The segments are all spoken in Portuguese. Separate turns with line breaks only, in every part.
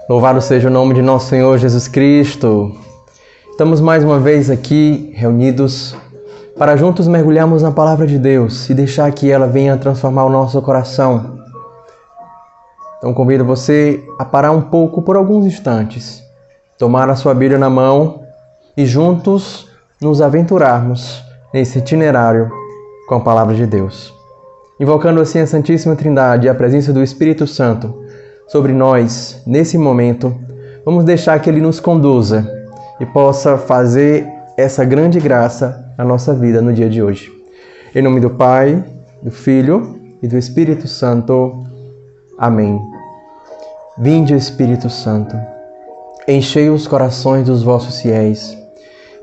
Louvado seja o nome de nosso Senhor Jesus Cristo. Estamos mais uma vez aqui reunidos para juntos mergulharmos na Palavra de Deus e deixar que ela venha transformar o nosso coração. Então convido você a parar um pouco por alguns instantes, tomar a sua Bíblia na mão e juntos nos aventurarmos nesse itinerário com a Palavra de Deus. Invocando assim a Santíssima Trindade e a presença do Espírito Santo sobre nós, nesse momento, vamos deixar que Ele nos conduza e possa fazer essa grande graça na nossa vida no dia de hoje. Em nome do Pai, do Filho e do Espírito Santo. Amém. Vinde, Espírito Santo, enchei os corações dos vossos fiéis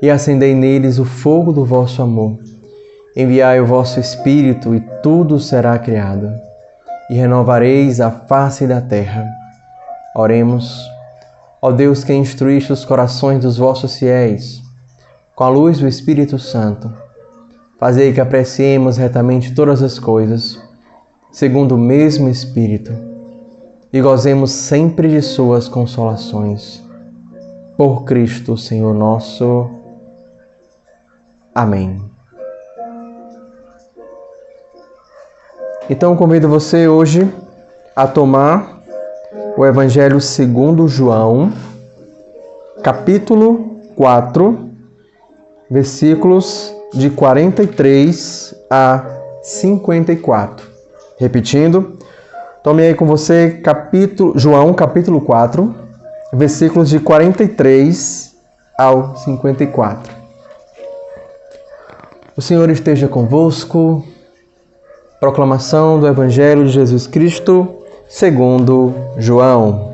e acendei neles o fogo do vosso amor. Enviai o vosso Espírito e tudo será criado, e renovareis a face da terra. Oremos. Ó Deus, que instruíste os corações dos vossos fiéis, com a luz do Espírito Santo, fazei que apreciemos retamente todas as coisas, segundo o mesmo Espírito, e gozemos sempre de suas consolações. Por Cristo, Senhor nosso. Amém. Então convido você hoje a tomar o Evangelho segundo João, capítulo 4, versículos de 43 a 54. Repetindo, tome aí com você João capítulo 4, versículos de 43 ao 54. O Senhor esteja convosco. Proclamação do Evangelho de Jesus Cristo segundo João.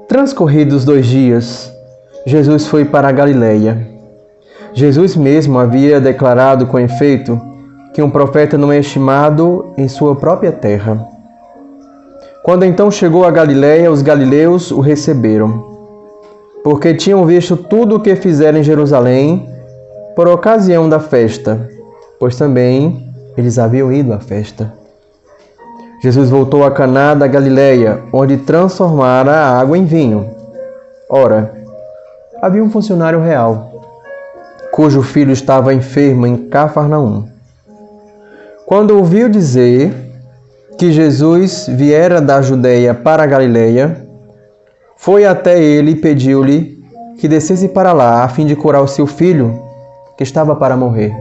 Transcorridos 2 dias, Jesus foi para a Galileia. Jesus mesmo havia declarado com efeito que um profeta não é estimado em sua própria terra. Quando então chegou a Galileia, os galileus o receberam, porque tinham visto tudo o que fizeram em Jerusalém por ocasião da festa, pois também eles haviam ido à festa. Jesus voltou a Caná da Galileia, onde transformara a água em vinho. Ora, havia um funcionário real, cujo filho estava enfermo em Cafarnaum. Quando ouviu dizer que Jesus viera da Judeia para a Galileia, foi até ele e pediu-lhe que descesse para lá, a fim de curar o seu filho, que estava para morrer.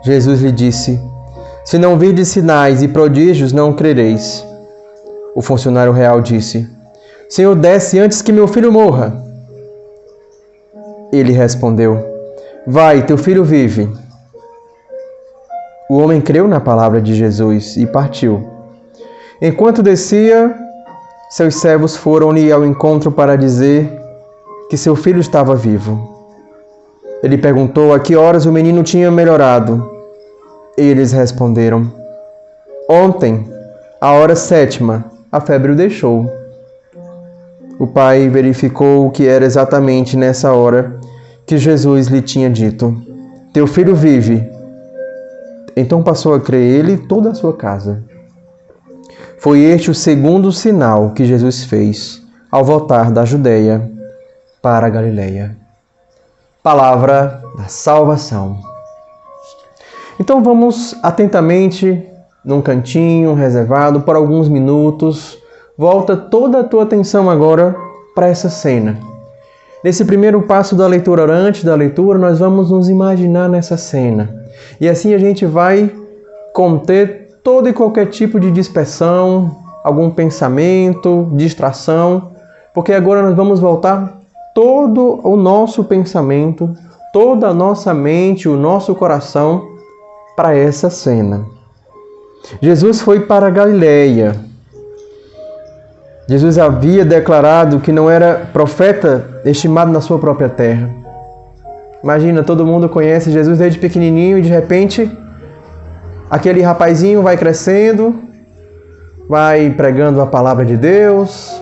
Jesus lhe disse: se não virdes sinais e prodígios, não crereis. O funcionário real disse: Senhor, desce antes que meu filho morra. Ele respondeu: vai, teu filho vive. O homem creu na palavra de Jesus e partiu. Enquanto descia, seus servos foram-lhe ao encontro para dizer que seu filho estava vivo. Ele perguntou a que horas o menino tinha melhorado. Eles responderam: ontem, à hora 7ª, a febre o deixou. O pai verificou que era exatamente nessa hora que Jesus lhe tinha dito: teu filho vive. Então passou a crer ele e toda a sua casa. Foi este o segundo sinal que Jesus fez ao voltar da Judeia para a Galileia. Palavra da salvação. Então vamos atentamente, num cantinho reservado, por alguns minutos. Volta toda a tua atenção agora para essa cena. Nesse primeiro passo da leitura, antes da leitura, nós vamos nos imaginar nessa cena. E assim a gente vai conter todo e qualquer tipo de dispersão, algum pensamento, distração, porque agora nós vamos voltar todo o nosso pensamento, toda a nossa mente, o nosso coração para essa cena. Jesus foi para a Galileia. Jesus havia declarado que não era profeta estimado na sua própria terra. Imagina, todo mundo conhece Jesus desde pequenininho e de repente aquele rapazinho vai crescendo, vai pregando a palavra de Deus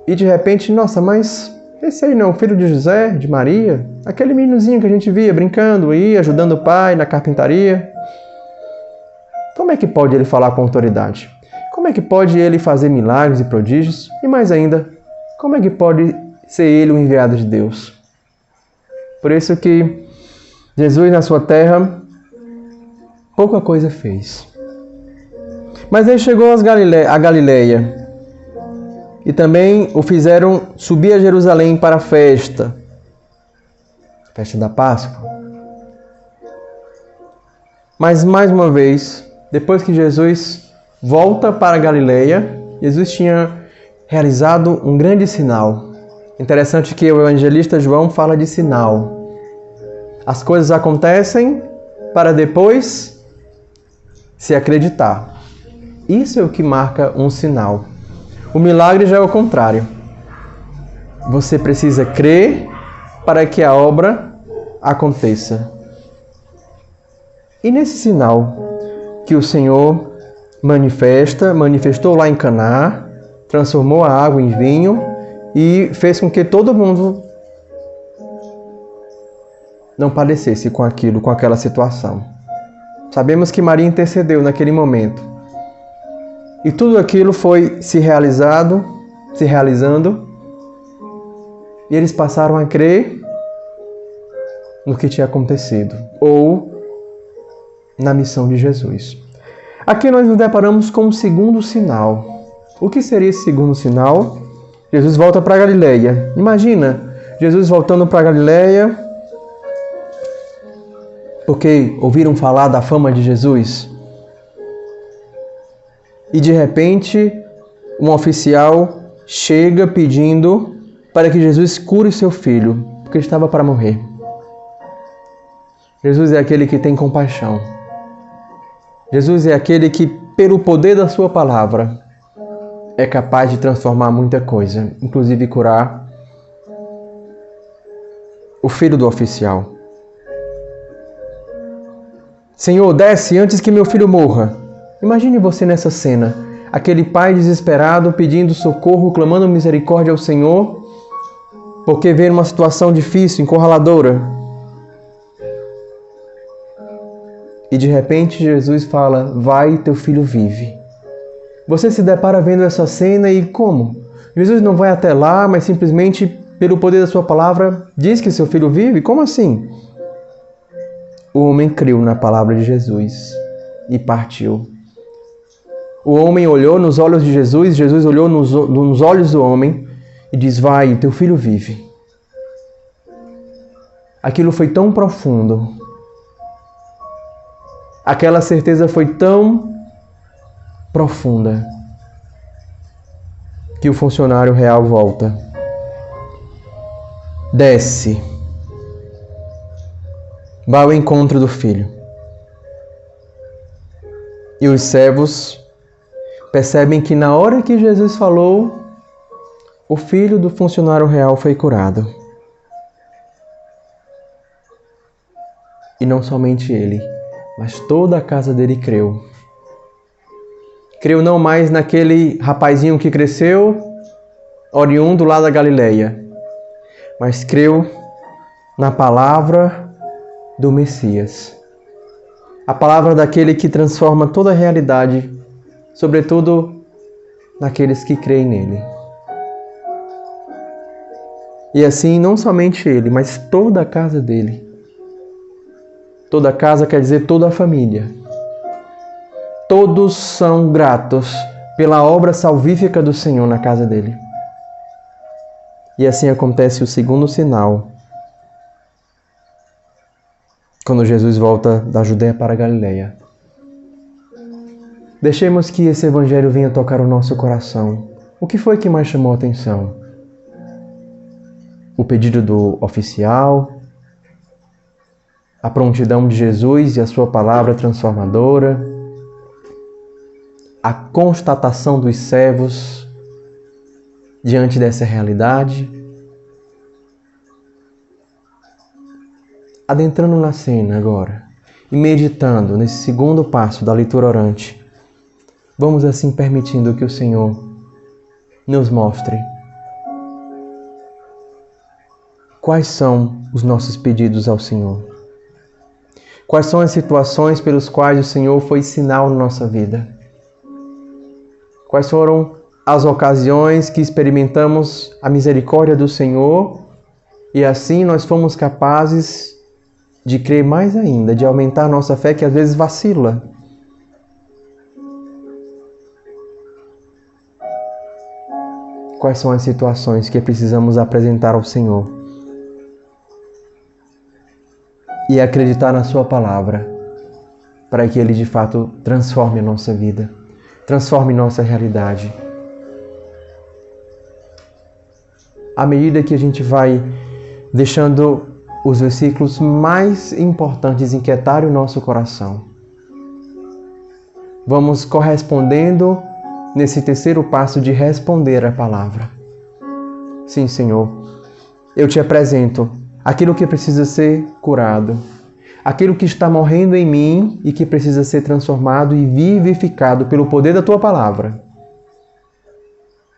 e de repente, nossa, mas esse aí não é o filho de José, de Maria? Aquele meninozinho que a gente via brincando e ajudando o pai na carpintaria. Como é que pode ele falar com autoridade? Como é que pode ele fazer milagres e prodígios? E mais ainda, como é que pode ser ele o enviado de Deus? Por isso que Jesus na sua terra pouca coisa fez. Mas ele chegou a Galileia e também o fizeram subir a Jerusalém para a festa da Páscoa. Mas mais uma vez, depois que Jesus volta para a Galileia, Jesus tinha realizado um grande sinal. Interessante que o evangelista João fala de sinal. As coisas acontecem para depois se acreditar. Isso é o que marca um sinal. O milagre já é o contrário. Você precisa crer para que a obra aconteça. E nesse sinal que o Senhor manifestou lá em Caná, transformou a água em vinho e fez com que todo mundo não padecesse com aquela situação. Sabemos que Maria intercedeu naquele momento. E tudo aquilo foi se realizando, e eles passaram a crer no que tinha acontecido, ou na missão de Jesus. Aqui nós nos deparamos com um segundo sinal. O que seria esse segundo sinal? Jesus volta para a Galileia. Imagina, Jesus voltando para a Galileia, porque ouviram falar da fama de Jesus. E de repente, um oficial chega pedindo para que Jesus cure seu filho, porque estava para morrer. Jesus é aquele que tem compaixão. Jesus é aquele que, pelo poder da sua palavra, é capaz de transformar muita coisa, inclusive curar o filho do oficial. Senhor, desce antes que meu filho morra. Imagine você nessa cena, aquele pai desesperado pedindo socorro, clamando misericórdia ao Senhor, porque vê uma situação difícil, encurraladora. E de repente Jesus fala, vai, teu filho vive. Você se depara vendo essa cena e como? Jesus não vai até lá, mas simplesmente, pelo poder da sua palavra, diz que seu filho vive? Como assim? O homem creu na palavra de Jesus e partiu. O homem olhou nos olhos de Jesus, Jesus olhou nos olhos do homem e diz, vai, teu filho vive. Aquilo foi tão profundo. Aquela certeza foi tão profunda que o funcionário real volta. Desce. Vai ao encontro do filho. E os servos percebem que na hora que Jesus falou, o filho do funcionário real foi curado. E não somente ele, mas toda a casa dele creu. Creu não mais naquele rapazinho que cresceu, oriundo lá da Galileia, mas creu na palavra do Messias. A palavra daquele que transforma toda a realidade, sobretudo naqueles que creem nele. E assim, não somente ele, mas toda a casa dele. Toda a casa quer dizer toda a família. Todos são gratos pela obra salvífica do Senhor na casa dele. E assim acontece o segundo sinal, quando Jesus volta da Judéia para a Galileia. Deixemos que esse evangelho venha tocar o nosso coração. O que foi que mais chamou a atenção? O pedido do oficial, a prontidão de Jesus e a sua palavra transformadora, a constatação dos servos diante dessa realidade. Adentrando na cena agora e meditando nesse segundo passo da leitura orante, vamos assim permitindo que o Senhor nos mostre quais são os nossos pedidos ao Senhor. Quais são as situações pelas quais o Senhor foi sinal na nossa vida? Quais foram as ocasiões que experimentamos a misericórdia do Senhor e assim nós fomos capazes de crer mais ainda, de aumentar a nossa fé que às vezes vacila? Quais são as situações que precisamos apresentar ao Senhor e acreditar na Sua palavra para que Ele de fato transforme a nossa vida, transforme nossa realidade? À medida que a gente vai deixando os versículos mais importantes inquietarem o nosso coração, vamos correspondendo nesse terceiro passo de responder a palavra. Sim, Senhor, eu te apresento aquilo que precisa ser curado, aquilo que está morrendo em mim e que precisa ser transformado e vivificado pelo poder da Tua palavra.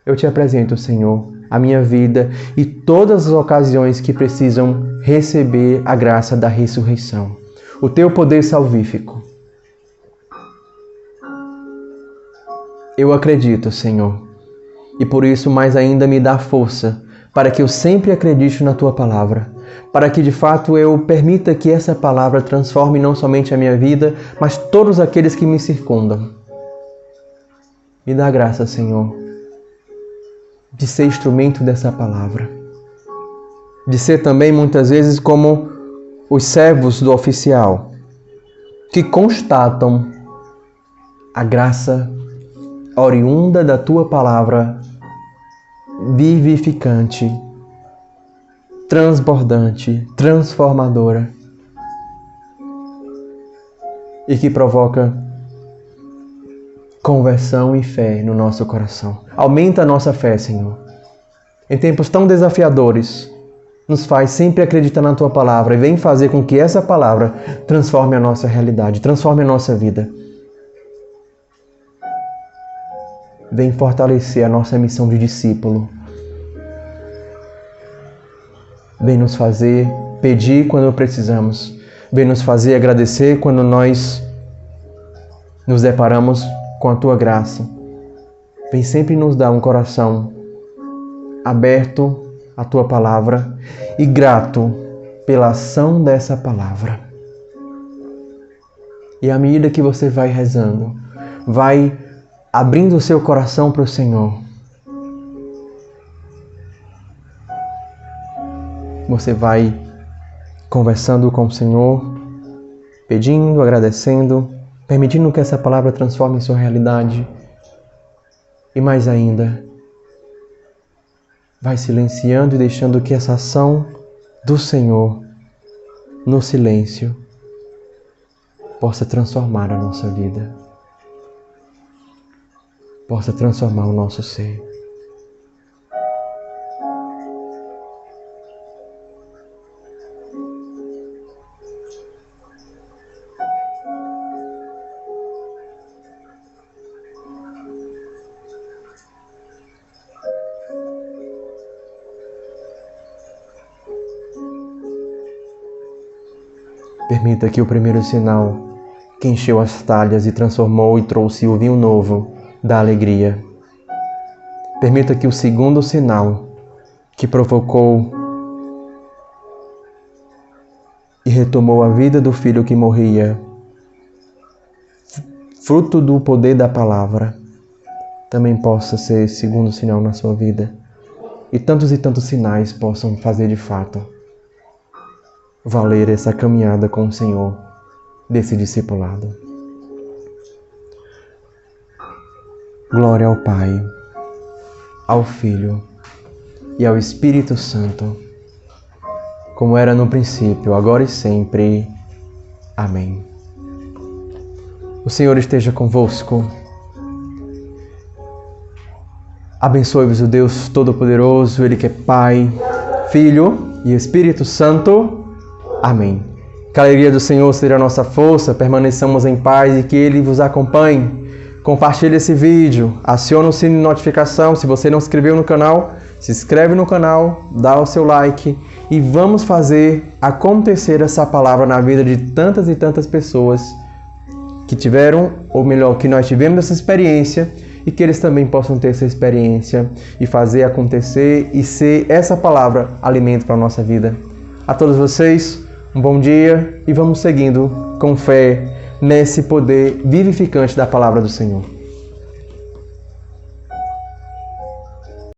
Eu te apresento, Senhor, a minha vida e todas as ocasiões que precisam receber a graça da ressurreição, o Teu poder salvífico. Eu acredito, Senhor, e por isso mais ainda me dá força para que eu sempre acredite na Tua palavra, para que de fato eu permita que essa palavra transforme não somente a minha vida, mas todos aqueles que me circundam. Me dá graça, Senhor, de ser instrumento dessa palavra, de ser também muitas vezes como os servos do oficial, que constatam a graça oriunda da Tua palavra vivificante, transbordante, transformadora e que provoca conversão e fé no nosso coração. Aumenta a nossa fé, Senhor. Em tempos tão desafiadores, nos faz sempre acreditar na Tua palavra e vem fazer com que essa palavra transforme a nossa realidade, transforme a nossa vida. Vem fortalecer a nossa missão de discípulo. Vem nos fazer pedir quando precisamos. Vem nos fazer agradecer quando nós nos deparamos com a Tua graça. Vem sempre nos dar um coração aberto à Tua palavra e grato pela ação dessa palavra. E à medida que você vai rezando, vai abrindo o seu coração para o Senhor, você vai conversando com o Senhor, pedindo, agradecendo, permitindo que essa palavra transforme sua realidade. E mais ainda, vai silenciando e deixando que essa ação do Senhor, no silêncio, possa transformar a nossa vida, possa transformar o nosso ser. Permita que o primeiro sinal que encheu as talhas e transformou e trouxe o vinho novo da alegria. Permita que o segundo sinal que provocou e retomou a vida do filho que morria, fruto do poder da palavra, também possa ser segundo sinal na sua vida. E tantos sinais possam fazer de fato valer essa caminhada com o Senhor desse discipulado. Glória ao Pai, ao Filho e ao Espírito Santo, como era no princípio, agora e sempre. Amém. O Senhor esteja convosco. Abençoe-vos o Deus Todo-Poderoso, Ele que é Pai, Filho e Espírito Santo. Amém. Que a alegria do Senhor seja a nossa força, permaneçamos em paz e que Ele vos acompanhe. Compartilhe esse vídeo, acione o sino de notificação. Se você não se inscreveu no canal, se inscreve no canal, dá o seu like e vamos fazer acontecer essa palavra na vida de tantas e tantas pessoas que tiveram, ou melhor, que nós tivemos essa experiência e que eles também possam ter essa experiência e fazer acontecer e ser essa palavra alimento para a nossa vida. A todos vocês, um bom dia e vamos seguindo com fé nesse poder vivificante da palavra do Senhor.